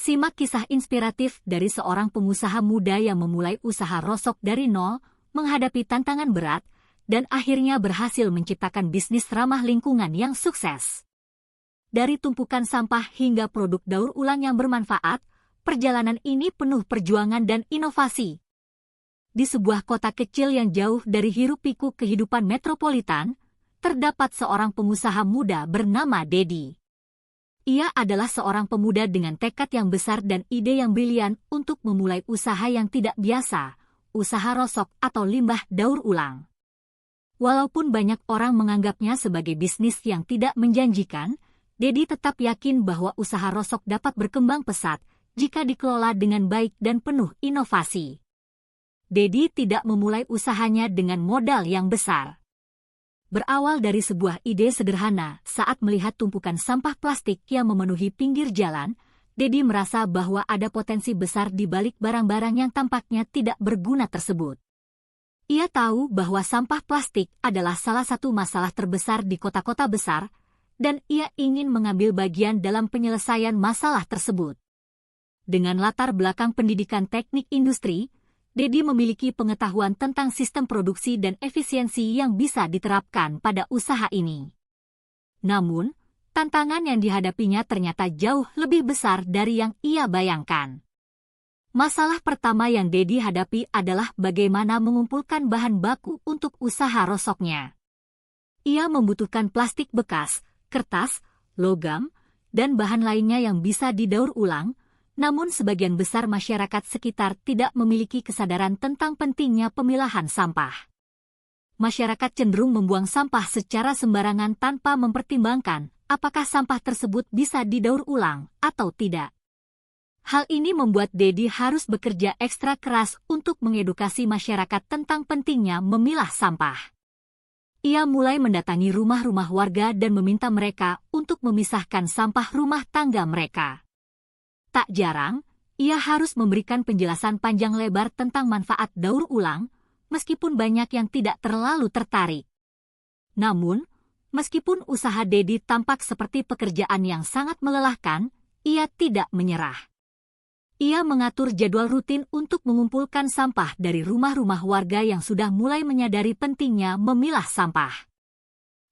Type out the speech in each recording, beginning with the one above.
Simak kisah inspiratif dari seorang pengusaha muda yang memulai usaha rosok dari nol, menghadapi tantangan berat, dan akhirnya berhasil menciptakan bisnis ramah lingkungan yang sukses. Dari tumpukan sampah hingga produk daur ulang yang bermanfaat, perjalanan ini penuh perjuangan dan inovasi. Di sebuah kota kecil yang jauh dari hiruk-pikuk kehidupan metropolitan, terdapat seorang pengusaha muda bernama Dedi. Ia adalah seorang pemuda dengan tekad yang besar dan ide yang brilian untuk memulai usaha yang tidak biasa, usaha rosok atau limbah daur ulang. Walaupun banyak orang menganggapnya sebagai bisnis yang tidak menjanjikan, Dedi tetap yakin bahwa usaha rosok dapat berkembang pesat jika dikelola dengan baik dan penuh inovasi. Dedi tidak memulai usahanya dengan modal yang besar. Berawal dari sebuah ide sederhana, saat melihat tumpukan sampah plastik yang memenuhi pinggir jalan, Dedi merasa bahwa ada potensi besar di balik barang-barang yang tampaknya tidak berguna tersebut. Ia tahu bahwa sampah plastik adalah salah satu masalah terbesar di kota-kota besar, dan ia ingin mengambil bagian dalam penyelesaian masalah tersebut. Dengan latar belakang pendidikan teknik industri, Dedi memiliki pengetahuan tentang sistem produksi dan efisiensi yang bisa diterapkan pada usaha ini. Namun, tantangan yang dihadapinya ternyata jauh lebih besar dari yang ia bayangkan. Masalah pertama yang Dedi hadapi adalah bagaimana mengumpulkan bahan baku untuk usaha rosoknya. Ia membutuhkan plastik bekas, kertas, logam, dan bahan lainnya yang bisa didaur ulang, namun sebagian besar masyarakat sekitar tidak memiliki kesadaran tentang pentingnya pemilahan sampah. Masyarakat cenderung membuang sampah secara sembarangan tanpa mempertimbangkan apakah sampah tersebut bisa didaur ulang atau tidak. Hal ini membuat Dedi harus bekerja ekstra keras untuk mengedukasi masyarakat tentang pentingnya memilah sampah. Ia mulai mendatangi rumah-rumah warga dan meminta mereka untuk memisahkan sampah rumah tangga mereka. Tak jarang, ia harus memberikan penjelasan panjang lebar tentang manfaat daur ulang, meskipun banyak yang tidak terlalu tertarik. Namun, meskipun usaha Dedi tampak seperti pekerjaan yang sangat melelahkan, ia tidak menyerah. Ia mengatur jadwal rutin untuk mengumpulkan sampah dari rumah-rumah warga yang sudah mulai menyadari pentingnya memilah sampah.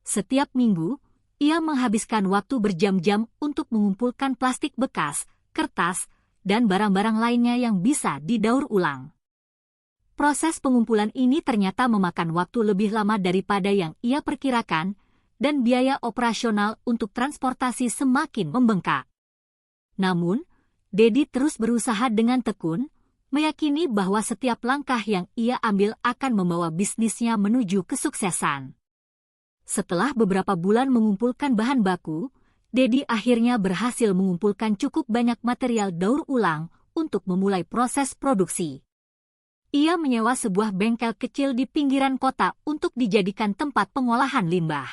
Setiap minggu, ia menghabiskan waktu berjam-jam untuk mengumpulkan plastik bekas, kertas, dan barang-barang lainnya yang bisa didaur ulang. Proses pengumpulan ini ternyata memakan waktu lebih lama daripada yang ia perkirakan, dan biaya operasional untuk transportasi semakin membengkak. Namun, Dedi terus berusaha dengan tekun, meyakini bahwa setiap langkah yang ia ambil akan membawa bisnisnya menuju kesuksesan. Setelah beberapa bulan mengumpulkan bahan baku, Dedi akhirnya berhasil mengumpulkan cukup banyak material daur ulang untuk memulai proses produksi. Ia menyewa sebuah bengkel kecil di pinggiran kota untuk dijadikan tempat pengolahan limbah.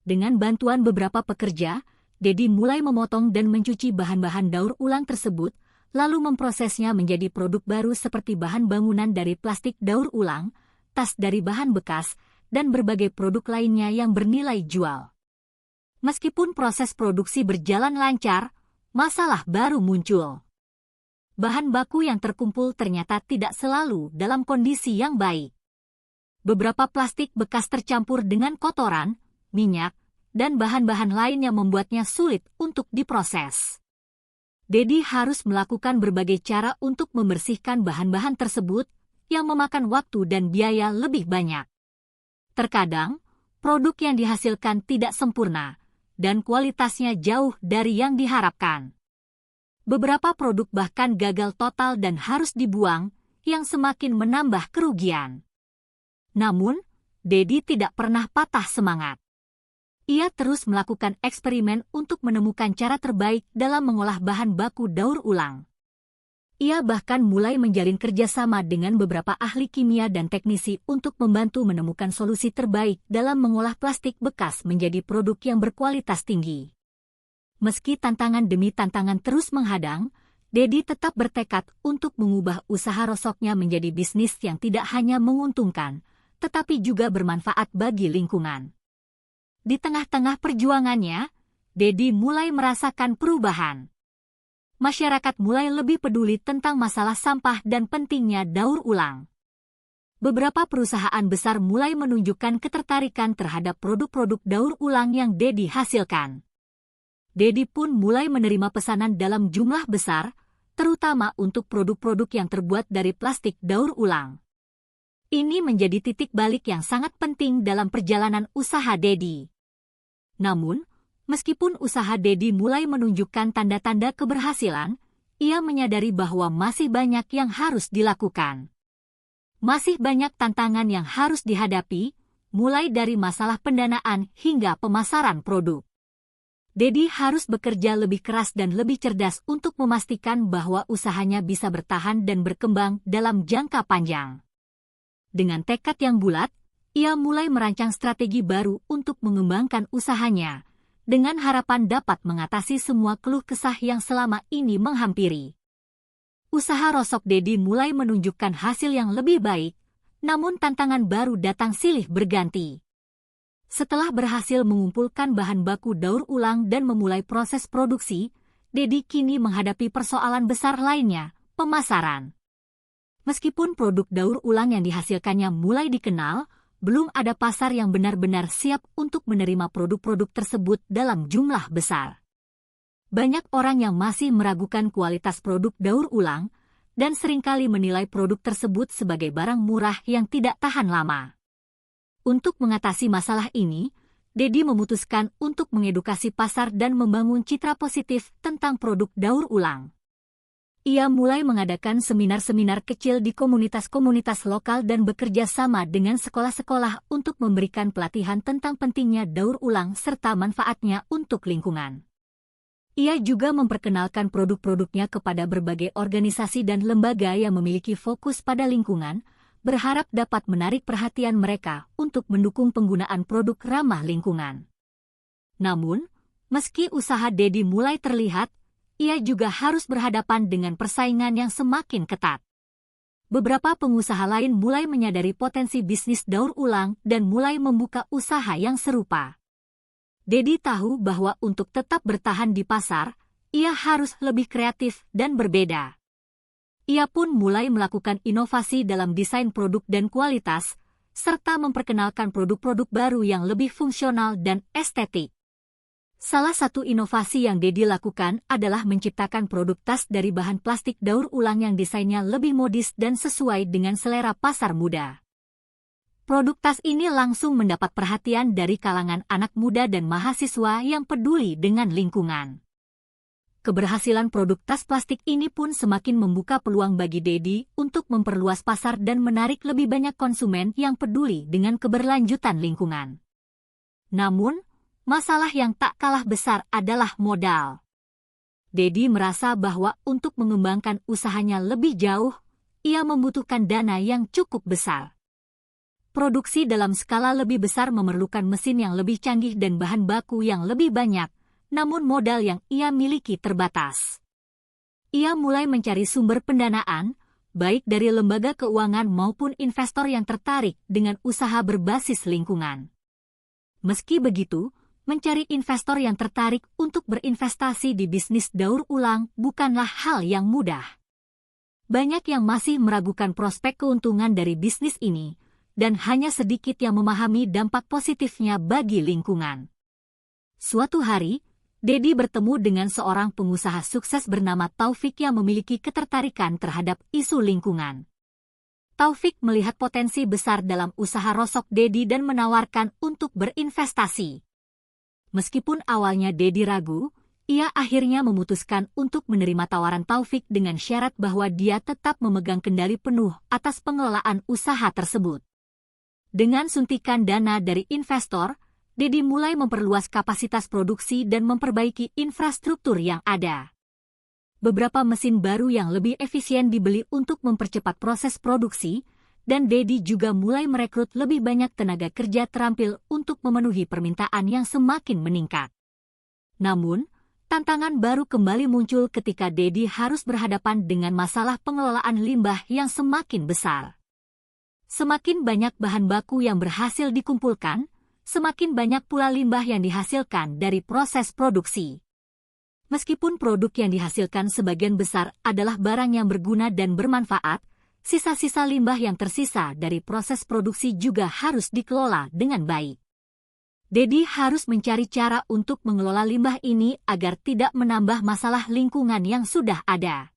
Dengan bantuan beberapa pekerja, Dedi mulai memotong dan mencuci bahan-bahan daur ulang tersebut, lalu memprosesnya menjadi produk baru seperti bahan bangunan dari plastik daur ulang, tas dari bahan bekas, dan berbagai produk lainnya yang bernilai jual. Meskipun proses produksi berjalan lancar, masalah baru muncul. Bahan baku yang terkumpul ternyata tidak selalu dalam kondisi yang baik. Beberapa plastik bekas tercampur dengan kotoran, minyak, dan bahan-bahan lain yang membuatnya sulit untuk diproses. Dedi harus melakukan berbagai cara untuk membersihkan bahan-bahan tersebut yang memakan waktu dan biaya lebih banyak. Terkadang, produk yang dihasilkan tidak sempurna, dan kualitasnya jauh dari yang diharapkan. Beberapa produk bahkan gagal total dan harus dibuang, yang semakin menambah kerugian. Namun, Dedi tidak pernah patah semangat. Ia terus melakukan eksperimen untuk menemukan cara terbaik dalam mengolah bahan baku daur ulang. Ia bahkan mulai menjalin kerjasama dengan beberapa ahli kimia dan teknisi untuk membantu menemukan solusi terbaik dalam mengolah plastik bekas menjadi produk yang berkualitas tinggi. Meski tantangan demi tantangan terus menghadang, Dedi tetap bertekad untuk mengubah usaha rosoknya menjadi bisnis yang tidak hanya menguntungkan, tetapi juga bermanfaat bagi lingkungan. Di tengah-tengah perjuangannya, Dedi mulai merasakan perubahan. masyarakat mulai lebih peduli tentang masalah sampah dan pentingnya daur ulang. Beberapa perusahaan besar mulai menunjukkan ketertarikan terhadap produk-produk daur ulang yang Dedi hasilkan. Dedi pun mulai menerima pesanan dalam jumlah besar, terutama untuk produk-produk yang terbuat dari plastik daur ulang. Ini menjadi titik balik yang sangat penting dalam perjalanan usaha Dedi. Namun, meskipun usaha Dedi mulai menunjukkan tanda-tanda keberhasilan, ia menyadari bahwa masih banyak yang harus dilakukan. Masih banyak tantangan yang harus dihadapi, mulai dari masalah pendanaan hingga pemasaran produk. Dedi harus bekerja lebih keras dan lebih cerdas untuk memastikan bahwa usahanya bisa bertahan dan berkembang dalam jangka panjang. Dengan tekad yang bulat, ia mulai merancang strategi baru untuk mengembangkan usahanya, dengan harapan dapat mengatasi semua keluh kesah yang selama ini menghampiri. Usaha rosok Dedi mulai menunjukkan hasil yang lebih baik, namun tantangan baru datang silih berganti. Setelah berhasil mengumpulkan bahan baku daur ulang dan memulai proses produksi, Dedi kini menghadapi persoalan besar lainnya, pemasaran. Meskipun produk daur ulang yang dihasilkannya mulai dikenal, belum ada pasar yang benar-benar siap untuk menerima produk-produk tersebut dalam jumlah besar. Banyak orang yang masih meragukan kualitas produk daur ulang dan seringkali menilai produk tersebut sebagai barang murah yang tidak tahan lama. Untuk mengatasi masalah ini, Dedi memutuskan untuk mengedukasi pasar dan membangun citra positif tentang produk daur ulang. Ia mulai mengadakan seminar-seminar kecil di komunitas-komunitas lokal dan bekerja sama dengan sekolah-sekolah untuk memberikan pelatihan tentang pentingnya daur ulang serta manfaatnya untuk lingkungan. Ia juga memperkenalkan produk-produknya kepada berbagai organisasi dan lembaga yang memiliki fokus pada lingkungan, berharap dapat menarik perhatian mereka untuk mendukung penggunaan produk ramah lingkungan. Namun, meski usaha Dedi mulai terlihat, ia juga harus berhadapan dengan persaingan yang semakin ketat. Beberapa pengusaha lain mulai menyadari potensi bisnis daur ulang dan mulai membuka usaha yang serupa. Dedi tahu bahwa untuk tetap bertahan di pasar, ia harus lebih kreatif dan berbeda. Ia pun mulai melakukan inovasi dalam desain produk dan kualitas, serta memperkenalkan produk-produk baru yang lebih fungsional dan estetik. Salah satu inovasi yang Dedi lakukan adalah menciptakan produk tas dari bahan plastik daur ulang yang desainnya lebih modis dan sesuai dengan selera pasar muda. Produk tas ini langsung mendapat perhatian dari kalangan anak muda dan mahasiswa yang peduli dengan lingkungan. Keberhasilan produk tas plastik ini pun semakin membuka peluang bagi Dedi untuk memperluas pasar dan menarik lebih banyak konsumen yang peduli dengan keberlanjutan lingkungan. Namun, masalah yang tak kalah besar adalah modal. Dedi merasa bahwa untuk mengembangkan usahanya lebih jauh, ia membutuhkan dana yang cukup besar. Produksi dalam skala lebih besar memerlukan mesin yang lebih canggih dan bahan baku yang lebih banyak, namun modal yang ia miliki terbatas. Ia mulai mencari sumber pendanaan, baik dari lembaga keuangan maupun investor yang tertarik dengan usaha berbasis lingkungan. Meski begitu, mencari investor yang tertarik untuk berinvestasi di bisnis daur ulang bukanlah hal yang mudah. Banyak yang masih meragukan prospek keuntungan dari bisnis ini, dan hanya sedikit yang memahami dampak positifnya bagi lingkungan. Suatu hari, Dedi bertemu dengan seorang pengusaha sukses bernama Taufik yang memiliki ketertarikan terhadap isu lingkungan. Taufik melihat potensi besar dalam usaha rosok Dedi dan menawarkan untuk berinvestasi. Meskipun awalnya Dedi ragu, ia akhirnya memutuskan untuk menerima tawaran Taufik dengan syarat bahwa dia tetap memegang kendali penuh atas pengelolaan usaha tersebut. Dengan suntikan dana dari investor, Dedi mulai memperluas kapasitas produksi dan memperbaiki infrastruktur yang ada. Beberapa mesin baru yang lebih efisien dibeli untuk mempercepat proses produksi, dan Dedi juga mulai merekrut lebih banyak tenaga kerja terampil untuk memenuhi permintaan yang semakin meningkat. Namun, tantangan baru kembali muncul ketika Dedi harus berhadapan dengan masalah pengelolaan limbah yang semakin besar. Semakin banyak bahan baku yang berhasil dikumpulkan, semakin banyak pula limbah yang dihasilkan dari proses produksi. Meskipun produk yang dihasilkan sebagian besar adalah barang yang berguna dan bermanfaat, sisa-sisa limbah yang tersisa dari proses produksi juga harus dikelola dengan baik. Dedi harus mencari cara untuk mengelola limbah ini agar tidak menambah masalah lingkungan yang sudah ada.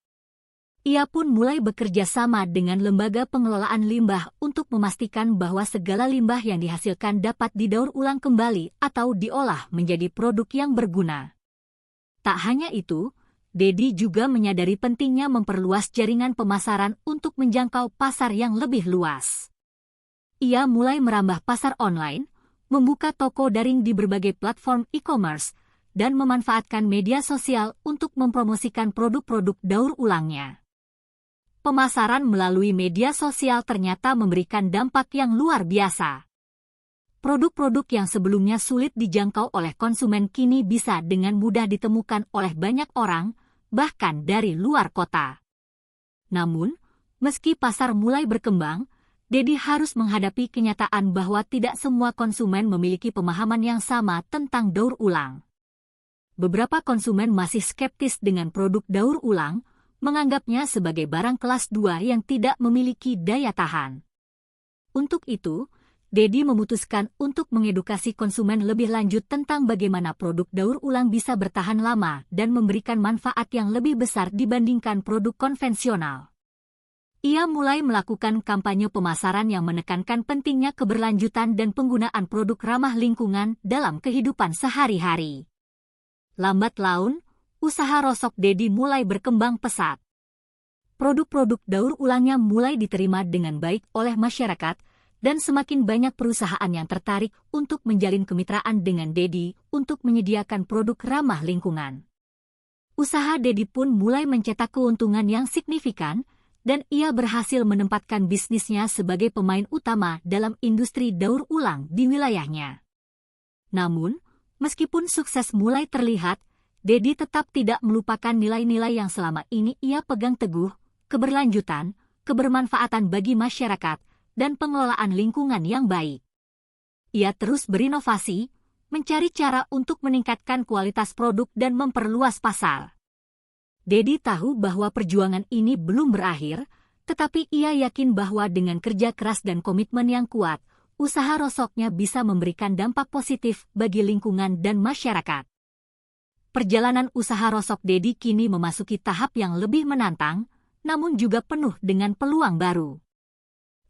Ia pun mulai bekerja sama dengan lembaga pengelolaan limbah untuk memastikan bahwa segala limbah yang dihasilkan dapat didaur ulang kembali atau diolah menjadi produk yang berguna. Tak hanya itu, Dedi juga menyadari pentingnya memperluas jaringan pemasaran untuk menjangkau pasar yang lebih luas. Ia mulai merambah pasar online, membuka toko daring di berbagai platform e-commerce, dan memanfaatkan media sosial untuk mempromosikan produk-produk daur ulangnya. Pemasaran melalui media sosial ternyata memberikan dampak yang luar biasa. Produk-produk yang sebelumnya sulit dijangkau oleh konsumen kini bisa dengan mudah ditemukan oleh banyak orang, bahkan dari luar kota. Namun, meski pasar mulai berkembang, Dedi harus menghadapi kenyataan bahwa tidak semua konsumen memiliki pemahaman yang sama tentang daur ulang. Beberapa konsumen masih skeptis dengan produk daur ulang, menganggapnya sebagai barang kelas 2 yang tidak memiliki daya tahan. Untuk itu, Dedi memutuskan untuk mengedukasi konsumen lebih lanjut tentang bagaimana produk daur ulang bisa bertahan lama dan memberikan manfaat yang lebih besar dibandingkan produk konvensional. Ia mulai melakukan kampanye pemasaran yang menekankan pentingnya keberlanjutan dan penggunaan produk ramah lingkungan dalam kehidupan sehari-hari. Lambat laun, usaha rosok Dedi mulai berkembang pesat. Produk-produk daur ulangnya mulai diterima dengan baik oleh masyarakat, dan semakin banyak perusahaan yang tertarik untuk menjalin kemitraan dengan Dedi untuk menyediakan produk ramah lingkungan. Usaha Dedi pun mulai mencetak keuntungan yang signifikan, dan ia berhasil menempatkan bisnisnya sebagai pemain utama dalam industri daur ulang di wilayahnya. Namun, meskipun sukses mulai terlihat, Dedi tetap tidak melupakan nilai-nilai yang selama ini ia pegang teguh, keberlanjutan, kebermanfaatan bagi masyarakat, dan pengelolaan lingkungan yang baik. Ia terus berinovasi, mencari cara untuk meningkatkan kualitas produk dan memperluas pasar. Dedi tahu bahwa perjuangan ini belum berakhir, tetapi ia yakin bahwa dengan kerja keras dan komitmen yang kuat, usaha rosoknya bisa memberikan dampak positif bagi lingkungan dan masyarakat. Perjalanan usaha rosok Dedi kini memasuki tahap yang lebih menantang, namun juga penuh dengan peluang baru.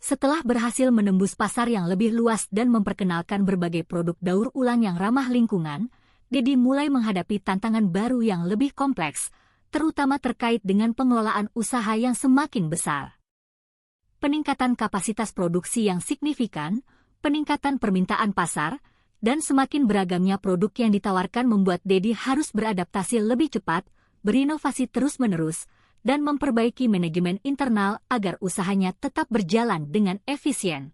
Setelah berhasil menembus pasar yang lebih luas dan memperkenalkan berbagai produk daur ulang yang ramah lingkungan, Dedi mulai menghadapi tantangan baru yang lebih kompleks, terutama terkait dengan pengelolaan usaha yang semakin besar. Peningkatan kapasitas produksi yang signifikan, peningkatan permintaan pasar, dan semakin beragamnya produk yang ditawarkan membuat Dedi harus beradaptasi lebih cepat, berinovasi terus-menerus, dan memperbaiki manajemen internal agar usahanya tetap berjalan dengan efisien.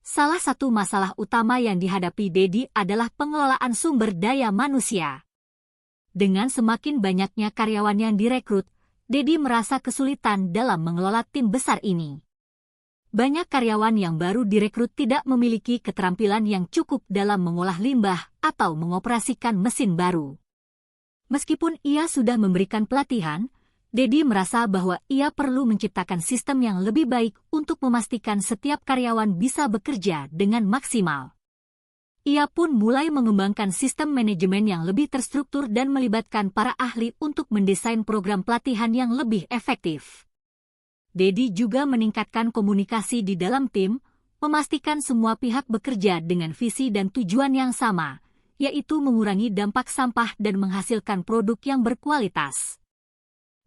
Salah satu masalah utama yang dihadapi Dedi adalah pengelolaan sumber daya manusia. Dengan semakin banyaknya karyawan yang direkrut, Dedi merasa kesulitan dalam mengelola tim besar ini. Banyak karyawan yang baru direkrut tidak memiliki keterampilan yang cukup dalam mengolah limbah atau mengoperasikan mesin baru. Meskipun ia sudah memberikan pelatihan, Dedi merasa bahwa ia perlu menciptakan sistem yang lebih baik untuk memastikan setiap karyawan bisa bekerja dengan maksimal. Ia pun mulai mengembangkan sistem manajemen yang lebih terstruktur dan melibatkan para ahli untuk mendesain program pelatihan yang lebih efektif. Dedi juga meningkatkan komunikasi di dalam tim, memastikan semua pihak bekerja dengan visi dan tujuan yang sama, yaitu mengurangi dampak sampah dan menghasilkan produk yang berkualitas.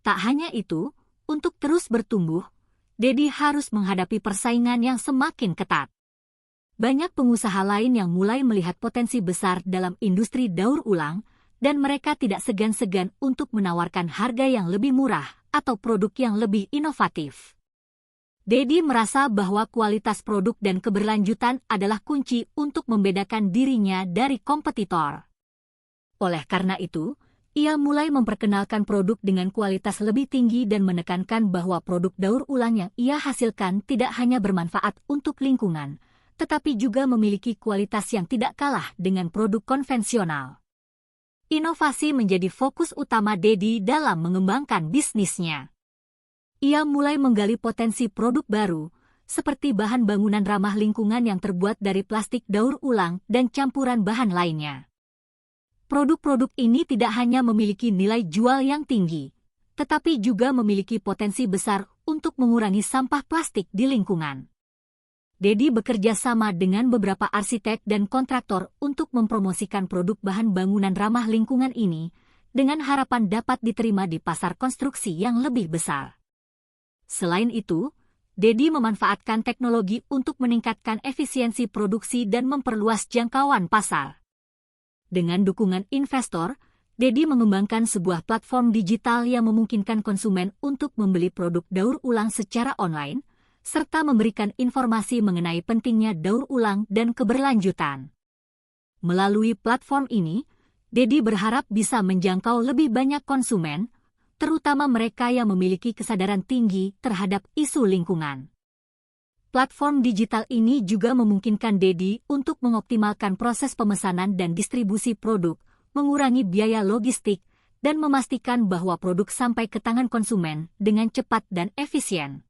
Tak hanya itu, untuk terus bertumbuh, Dedi harus menghadapi persaingan yang semakin ketat. Banyak pengusaha lain yang mulai melihat potensi besar dalam industri daur ulang, dan mereka tidak segan-segan untuk menawarkan harga yang lebih murah atau produk yang lebih inovatif. Dedi merasa bahwa kualitas produk dan keberlanjutan adalah kunci untuk membedakan dirinya dari kompetitor. Oleh karena itu, ia mulai memperkenalkan produk dengan kualitas lebih tinggi dan menekankan bahwa produk daur ulang yang ia hasilkan tidak hanya bermanfaat untuk lingkungan, tetapi juga memiliki kualitas yang tidak kalah dengan produk konvensional. Inovasi menjadi fokus utama Dedi dalam mengembangkan bisnisnya. Ia mulai menggali potensi produk baru, seperti bahan bangunan ramah lingkungan yang terbuat dari plastik daur ulang dan campuran bahan lainnya. Produk-produk ini tidak hanya memiliki nilai jual yang tinggi, tetapi juga memiliki potensi besar untuk mengurangi sampah plastik di lingkungan. Dedi bekerja sama dengan beberapa arsitek dan kontraktor untuk mempromosikan produk bahan bangunan ramah lingkungan ini, dengan harapan dapat diterima di pasar konstruksi yang lebih besar. Selain itu, Dedi memanfaatkan teknologi untuk meningkatkan efisiensi produksi dan memperluas jangkauan pasar. Dengan dukungan investor, Dedi mengembangkan sebuah platform digital yang memungkinkan konsumen untuk membeli produk daur ulang secara online, serta memberikan informasi mengenai pentingnya daur ulang dan keberlanjutan. Melalui platform ini, Dedi berharap bisa menjangkau lebih banyak konsumen, terutama mereka yang memiliki kesadaran tinggi terhadap isu lingkungan. Platform digital ini juga memungkinkan Dedi untuk mengoptimalkan proses pemesanan dan distribusi produk, mengurangi biaya logistik, dan memastikan bahwa produk sampai ke tangan konsumen dengan cepat dan efisien.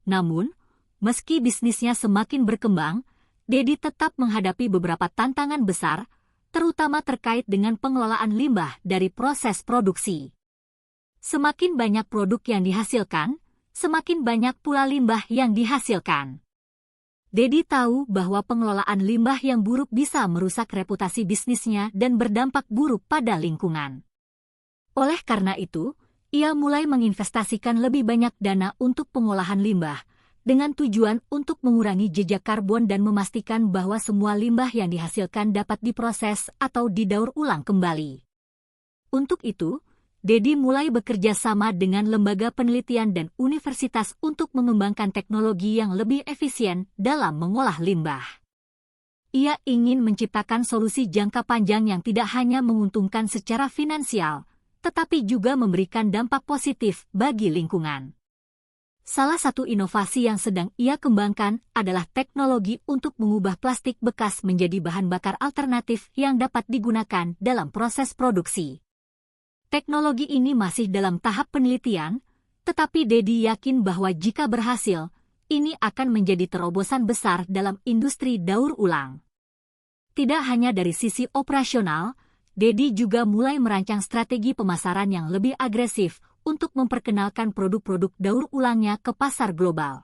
Namun, meski bisnisnya semakin berkembang, Dedi tetap menghadapi beberapa tantangan besar, terutama terkait dengan pengelolaan limbah dari proses produksi. Semakin banyak produk yang dihasilkan, semakin banyak pula limbah yang dihasilkan. Dedi tahu bahwa pengelolaan limbah yang buruk bisa merusak reputasi bisnisnya dan berdampak buruk pada lingkungan. Oleh karena itu, ia mulai menginvestasikan lebih banyak dana untuk pengolahan limbah, dengan tujuan untuk mengurangi jejak karbon dan memastikan bahwa semua limbah yang dihasilkan dapat diproses atau didaur ulang kembali. Untuk itu, Dedi mulai bekerja sama dengan lembaga penelitian dan universitas untuk mengembangkan teknologi yang lebih efisien dalam mengolah limbah. Ia ingin menciptakan solusi jangka panjang yang tidak hanya menguntungkan secara finansial, tetapi juga memberikan dampak positif bagi lingkungan. Salah satu inovasi yang sedang ia kembangkan adalah teknologi untuk mengubah plastik bekas menjadi bahan bakar alternatif yang dapat digunakan dalam proses produksi. Teknologi ini masih dalam tahap penelitian, tetapi Dedi yakin bahwa jika berhasil, ini akan menjadi terobosan besar dalam industri daur ulang. Tidak hanya dari sisi operasional, Dedi juga mulai merancang strategi pemasaran yang lebih agresif untuk memperkenalkan produk-produk daur ulangnya ke pasar global.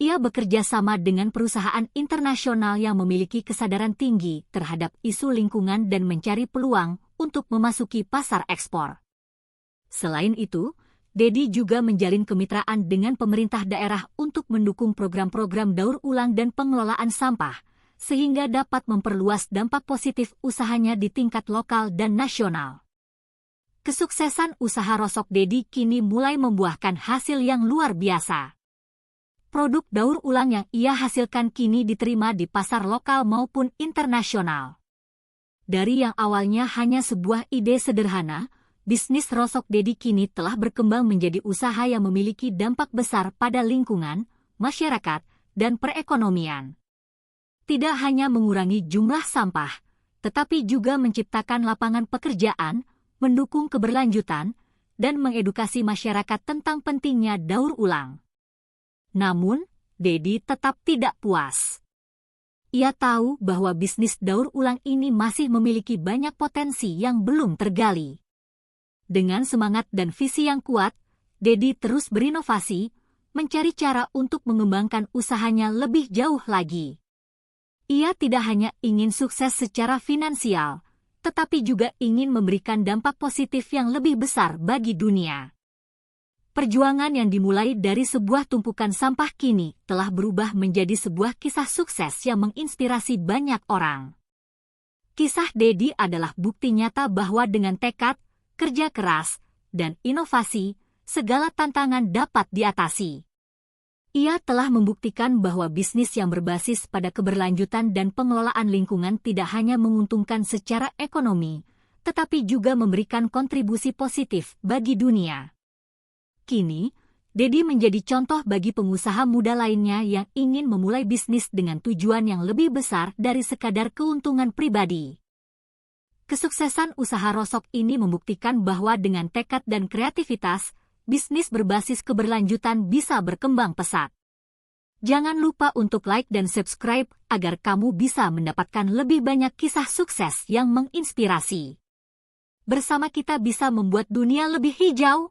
Ia bekerja sama dengan perusahaan internasional yang memiliki kesadaran tinggi terhadap isu lingkungan dan mencari peluang untuk memasuki pasar ekspor. Selain itu, Dedi juga menjalin kemitraan dengan pemerintah daerah untuk mendukung program-program daur ulang dan pengelolaan sampah, sehingga dapat memperluas dampak positif usahanya di tingkat lokal dan nasional. Kesuksesan usaha rosok Dedi kini mulai membuahkan hasil yang luar biasa. Produk daur ulang yang ia hasilkan kini diterima di pasar lokal maupun internasional. Dari yang awalnya hanya sebuah ide sederhana, bisnis rosok Dedi kini telah berkembang menjadi usaha yang memiliki dampak besar pada lingkungan, masyarakat, dan perekonomian. Tidak hanya mengurangi jumlah sampah, tetapi juga menciptakan lapangan pekerjaan, mendukung keberlanjutan, dan mengedukasi masyarakat tentang pentingnya daur ulang. Namun, Dedi tetap tidak puas. Ia tahu bahwa bisnis daur ulang ini masih memiliki banyak potensi yang belum tergali. Dengan semangat dan visi yang kuat, Dedi terus berinovasi, mencari cara untuk mengembangkan usahanya lebih jauh lagi. Ia tidak hanya ingin sukses secara finansial, tetapi juga ingin memberikan dampak positif yang lebih besar bagi dunia. Perjuangan yang dimulai dari sebuah tumpukan sampah kini telah berubah menjadi sebuah kisah sukses yang menginspirasi banyak orang. Kisah Dedi adalah bukti nyata bahwa dengan tekad, kerja keras, dan inovasi, segala tantangan dapat diatasi. Ia telah membuktikan bahwa bisnis yang berbasis pada keberlanjutan dan pengelolaan lingkungan tidak hanya menguntungkan secara ekonomi, tetapi juga memberikan kontribusi positif bagi dunia. Kini, Dedi menjadi contoh bagi pengusaha muda lainnya yang ingin memulai bisnis dengan tujuan yang lebih besar dari sekadar keuntungan pribadi. Kesuksesan usaha rosok ini membuktikan bahwa dengan tekad dan kreativitas, bisnis berbasis keberlanjutan bisa berkembang pesat. Jangan lupa untuk like dan subscribe agar kamu bisa mendapatkan lebih banyak kisah sukses yang menginspirasi. Bersama kita bisa membuat dunia lebih hijau.